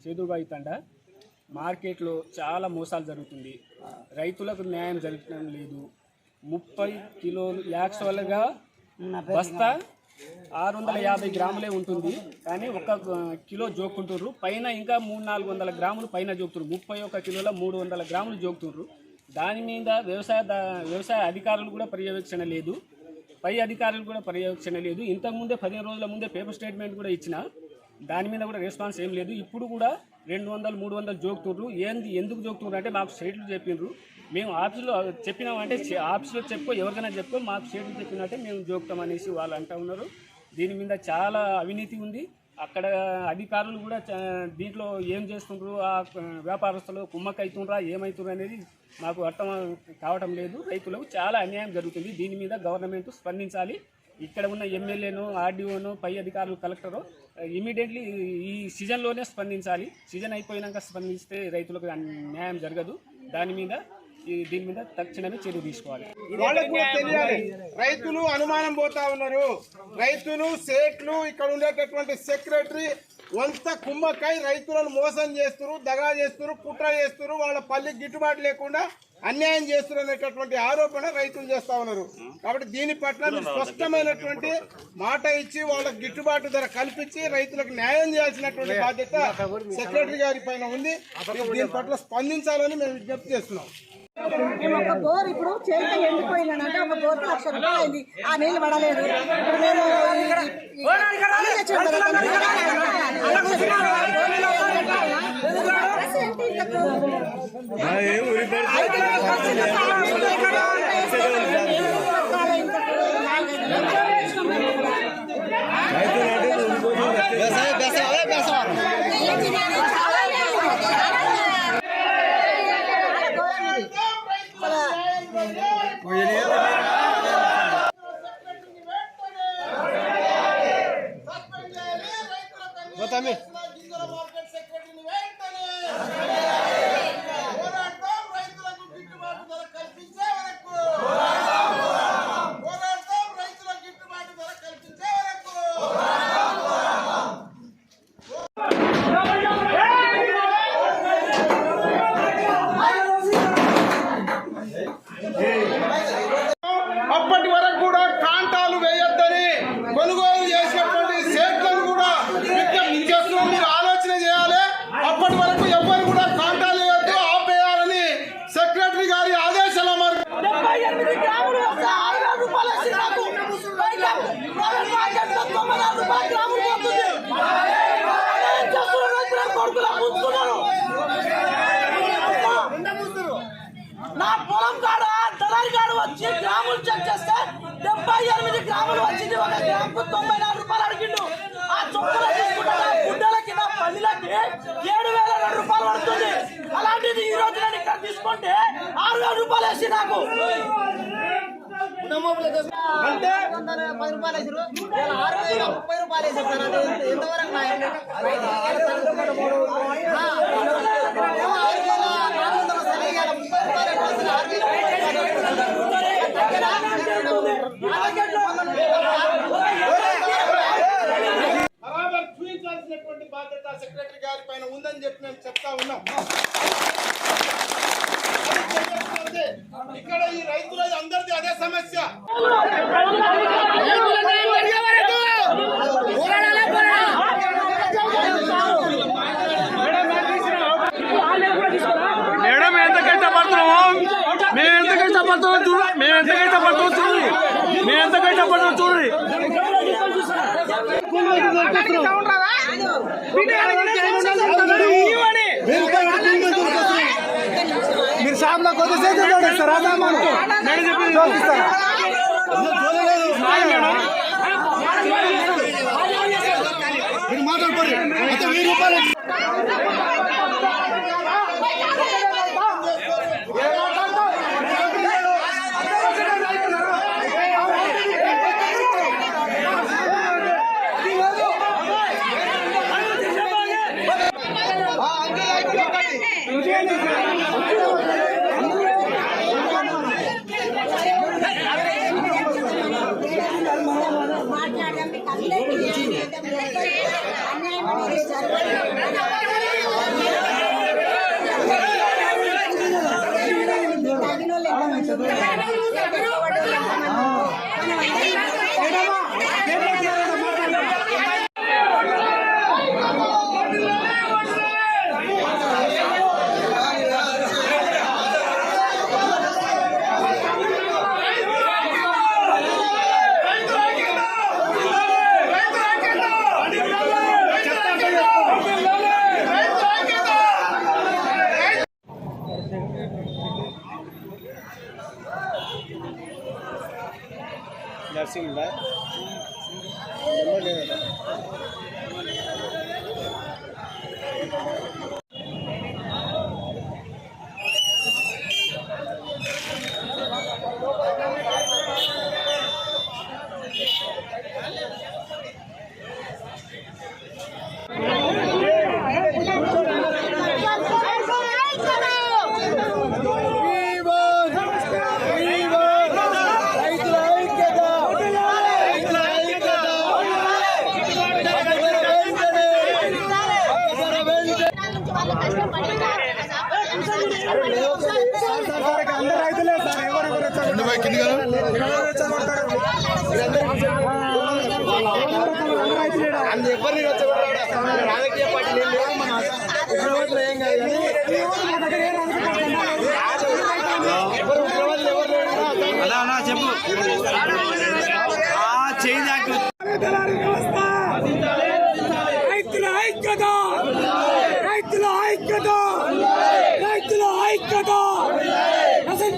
చేదుబాయి తండ మార్కెట్లో చాలా మోసాలు జరుగుతుంది. రైతులకు న్యాయం జరగడం లేదు. 30 కిలోలు యాక్చువల్గా బస్తా 650 గ్రాములే ఉంటుంది, కానీ 1 కిలో జోక్కుంటుర్రు. పైన ఇంకా 300-400 గ్రాములు పైన జోక్తుర్రు. 31 కిలోల 300 గ్రాములు జోక్తుర్రు. దాని మీద వ్యవసాయ అధికారులు కూడా పర్యవేక్షణ లేదు, పై అధికారులు కూడా పర్యవేక్షణ లేదు. ఇంతకుముందే 15 రోజుల ముందే పేపర్ స్టేట్మెంట్ కూడా ఇచ్చిన, దాని మీద కూడా రెస్పాన్స్ ఏం లేదు. ఇప్పుడు కూడా 200-300 జోక్తుర్రు. ఎందుకు జోక్తుర్రు అంటే మాకు స్టేట్లు చెప్పిండ్రు. మేము ఆఫీసులో చెప్పినామంటే ఆఫీసులో చెప్పుకో, ఎవరికైనా చెప్పుకో, మాకు స్టేట్లు చెప్పినట్టే మేము జోక్తామనేసి వాళ్ళు అంటూ ఉన్నారు. దీని మీద చాలా అవినీతి ఉంది. అక్కడ అధికారులు కూడా దీంట్లో ఏం చేస్తుండ్రు, ఆ వ్యాపారస్తులు కుమ్మక్కవుతుండ్రా ఏమవుతుండ్రు అనేది మాకు అర్థం కావటం లేదు. రైతులకు చాలా అన్యాయం జరుగుతుంది. దీని మీద గవర్నమెంట్ స్పందించాలి. ఇక్కడ ఉన్న ఎమ్మెల్యేను, ఆర్డీఓను, పై అధికారులు, కలెక్టరు ఇమీడియట్లీ ఈ సీజన్లోనే స్పందించాలి. సీజన్ అయిపోయినాక స్పందిస్తే రైతులకు న్యాయం జరగదు. దీని మీద తక్షణమే చర్య తీసుకోవాలి. వాళ్ళకు తెలియాలి. రైతులు అనుమానం పోతా ఉన్నారు. రైతులు, సేట్లు, ఇక్కడ ఉండేటటువంటి సెక్రటరీ వంత కుమ్మక్కై రైతులను మోసం చేస్తున్నారు, దగా చేస్తున్నారు, కుట్ర చేస్తున్నారు, వాళ్ళ పల్లికి గిట్టుబాటు లేకుండా అన్యాయం చేస్తున్నారు అనేటటువంటి ఆరోపణ రైతులు చేస్తా ఉన్నారు. కాబట్టి దీని పట్ల మీరు స్పష్టమైనటువంటి మాట ఇచ్చి వాళ్ళకి గిట్టుబాటు ధర కల్పించి రైతులకు న్యాయం చేయాల్సినటువంటి బాధ్యత సెక్రటరీ గారి పైన ఉంది. దీని పట్ల స్పందించాలని మేము విజ్ఞప్తి చేస్తున్నాం. మేము ఒక బోర్ ఇప్పుడు చేతికి ఎండిపోయిందంటే ఒక బోర్కి 1,00,000 రూపాయలు అయింది. ఆ నీళ్ళు పడలేదు. ఇప్పుడు మేము అప్పటి వరకు కూడా కాంటాలు వేయొద్దని కొనుగోలు చేసేటువంటి సేట్లను కూడా విజ్ఞప్తి చేస్తున్నాం. మీరు ఆలోచన చేయాలి. అప్పటి వరకు ఎవరు కూడా కాంటాలు వేయొద్దు, ఆపేయాలని సెక్రటరీ గారి ఆదేశాల మేరకు 78 గ్రాములు 6,000 రూపాయలు ఇచ్చినాకు గ్రాములు పోతుంది. నా పొలం కాడ దళారి గారు వచ్చి గ్రాములు చెక్ చేస్తే 78 గ్రాములు వచ్చింది. 1 గ్రాముకు 94 రూపాయలు అడిగిండు. ఆ చొప్పున తీసుకుంటా గుడ్డలకి, నా పల్లిలకి 7,002 రూపాయలు పడుతుంది. అలాంటిది ఈ రోజు నేను ఇక్కడ తీసుకుంటే 6,000 రూపాయలు వేసి నాకు అంటే 10 రూపాయలు వేసారు. 30 రూపాయలు వేసారు. ఎంతవరకు బరాబర్ చూపించాల్సినటువంటి బాధ్యత సెక్రటరీ గారి పైన ఉందని చెప్పి మేము చెప్తా ఉన్నాం. ఇక్కడ ఈ రైతుల అందరిది అదే సమస్య. మేడం ఎంత కష్టపడుతున్నామో మేము ఎంత కష్టపడుతున్నాం చూడండి. చూడండి మీరు షాప్లో కొద్దిసేపు మీరు మాట్లాడుకోండి. అయితే 1000 రూపాయలు మాట్లాడడం రాజకీయ పార్టీలు ఏం కాదు చెప్పు రైతుల ఐక్యత రైతుల ఐక్యత